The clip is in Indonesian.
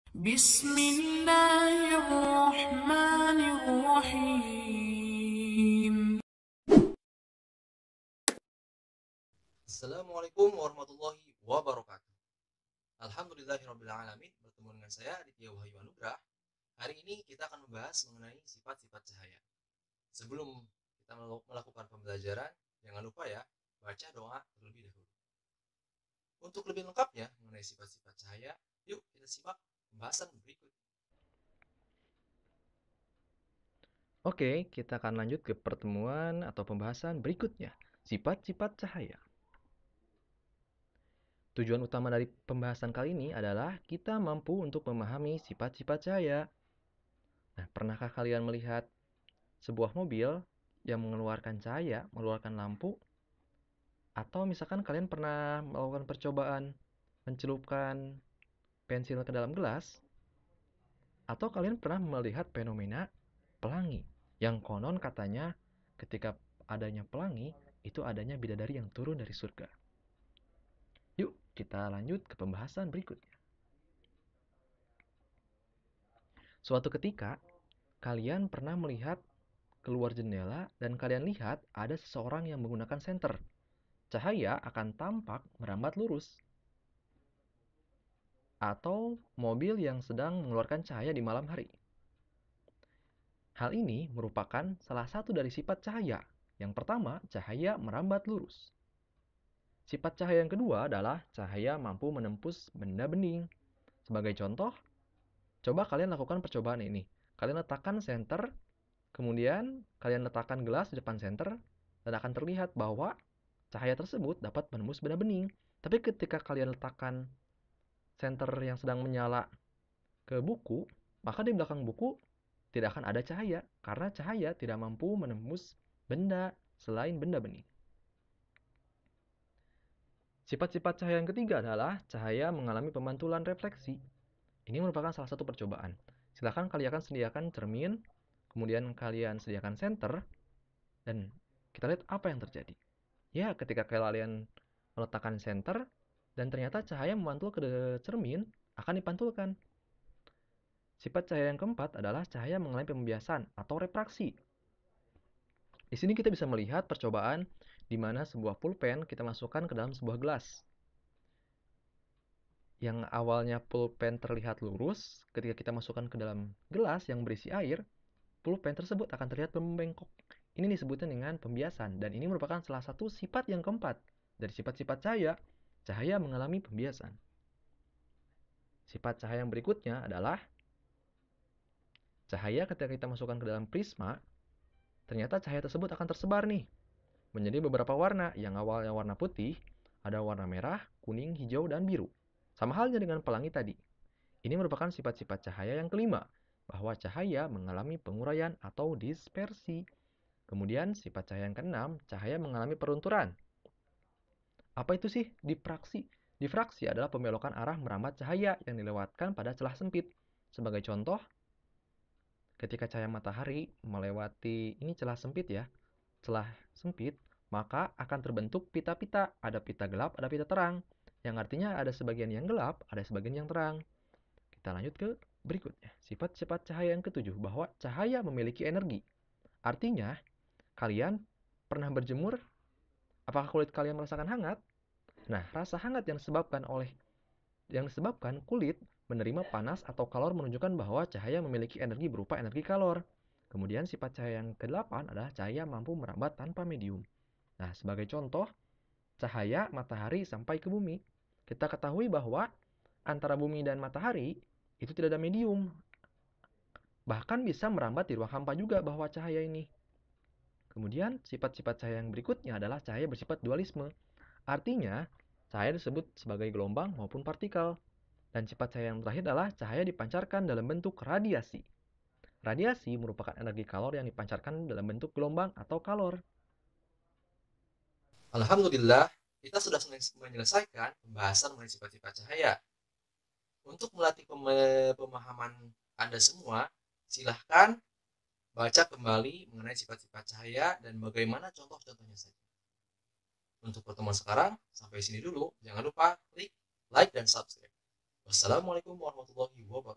Bismillahirrahmanirrahim. Assalamualaikum warahmatullahi wabarakatuh. Alhamdulillahirrabbilalamin. Bertemu dengan saya Aditya Wahyu Anugrah. Hari ini kita akan membahas mengenai sifat-sifat cahaya. Sebelum kita melakukan pembelajaran, jangan lupa ya, baca doa terlebih dahulu. Untuk lebih lengkapnya mengenai sifat-sifat cahaya, yuk kita simak pembahasan berikut. Oke, kita akan lanjut ke pertemuan atau pembahasan berikutnya, sifat-sifat cahaya. Tujuan utama dari pembahasan kali ini adalah kita mampu untuk memahami sifat-sifat cahaya. Nah, pernahkah kalian melihat sebuah mobil yang mengeluarkan cahaya, mengeluarkan lampu? Atau misalkan kalian pernah melakukan percobaan mencelupkan pensil ke dalam gelas? Atau kalian pernah melihat fenomena pelangi yang konon katanya ketika adanya pelangi itu adanya bidadari yang turun dari surga. Yuk kita lanjut ke pembahasan berikutnya. Suatu ketika kalian pernah melihat keluar jendela dan kalian lihat ada seseorang yang menggunakan senter. Cahaya akan tampak merambat lurus. Atau mobil yang sedang mengeluarkan cahaya di malam hari. Hal ini merupakan salah satu dari sifat cahaya. Yang pertama, cahaya merambat lurus. Sifat cahaya yang kedua adalah cahaya mampu menembus benda bening. Sebagai contoh, coba kalian lakukan percobaan ini. Kalian letakkan senter, kemudian kalian letakkan gelas di depan senter, dan akan terlihat bahwa cahaya tersebut dapat menembus benda bening. Tapi ketika kalian letakkan senter yang sedang menyala ke buku, maka di belakang buku tidak akan ada cahaya, karena cahaya tidak mampu menembus benda selain benda bening. Sifat-sifat cahaya yang ketiga adalah cahaya mengalami pemantulan refleksi. Ini merupakan salah satu percobaan. Silakan kalian akan sediakan cermin, kemudian kalian sediakan senter, dan kita lihat apa yang terjadi. Ya, ketika kalian meletakkan senter, dan ternyata cahaya memantul ke cermin, akan dipantulkan. Sifat cahaya yang keempat adalah cahaya mengalami pembiasan atau refraksi. Di sini kita bisa melihat percobaan di mana sebuah pulpen kita masukkan ke dalam sebuah gelas. Yang awalnya pulpen terlihat lurus, ketika kita masukkan ke dalam gelas yang berisi air, pulpen tersebut akan terlihat membengkok. Ini disebutnya dengan pembiasan, dan ini merupakan salah satu sifat yang keempat dari sifat-sifat cahaya. Cahaya mengalami pembiasan. Sifat cahaya yang berikutnya adalah cahaya ketika kita masukkan ke dalam prisma, ternyata cahaya tersebut akan tersebar nih menjadi beberapa warna. Yang awalnya warna putih, ada warna merah, kuning, hijau, dan biru. Sama halnya dengan pelangi tadi. Ini merupakan sifat-sifat cahaya yang kelima, bahwa cahaya mengalami penguraian atau dispersi. Kemudian sifat cahaya yang keenam, cahaya mengalami perunturan. Apa itu sih difraksi? Difraksi adalah pembelokan arah merambat cahaya yang dilewatkan pada celah sempit. Sebagai contoh, ketika cahaya matahari melewati ini celah sempit ya, celah sempit, maka akan terbentuk pita-pita. Ada pita gelap, ada pita terang. Yang artinya ada sebagian yang gelap, ada sebagian yang terang. Kita lanjut ke berikutnya. Sifat-sifat cahaya yang ketujuh, bahwa cahaya memiliki energi. Artinya, kalian pernah berjemur, apakah kulit kalian merasakan hangat? Nah, rasa hangat yang disebabkan kulit menerima panas atau kalor menunjukkan bahwa cahaya memiliki energi berupa energi kalor. Kemudian sifat cahaya yang ke-8 adalah cahaya mampu merambat tanpa medium. Nah, sebagai contoh, cahaya matahari sampai ke bumi. Kita ketahui bahwa antara bumi dan matahari itu tidak ada medium. Bahkan bisa merambat di ruang hampa juga bahwa cahaya ini. Kemudian, sifat-sifat cahaya yang berikutnya adalah cahaya bersifat dualisme. Artinya, cahaya disebut sebagai gelombang maupun partikel. Dan sifat cahaya yang terakhir adalah cahaya dipancarkan dalam bentuk radiasi. Radiasi merupakan energi kalor yang dipancarkan dalam bentuk gelombang atau kalor. Alhamdulillah, kita sudah menyelesaikan pembahasan mengenai sifat-sifat cahaya. Untuk melatih pemahaman Anda semua, silahkan baca kembali mengenai sifat-sifat cahaya dan bagaimana contoh-contohnya saja. Untuk pertemuan sekarang, sampai sini dulu. Jangan lupa klik like dan subscribe. Wassalamualaikum warahmatullahi wabarakatuh.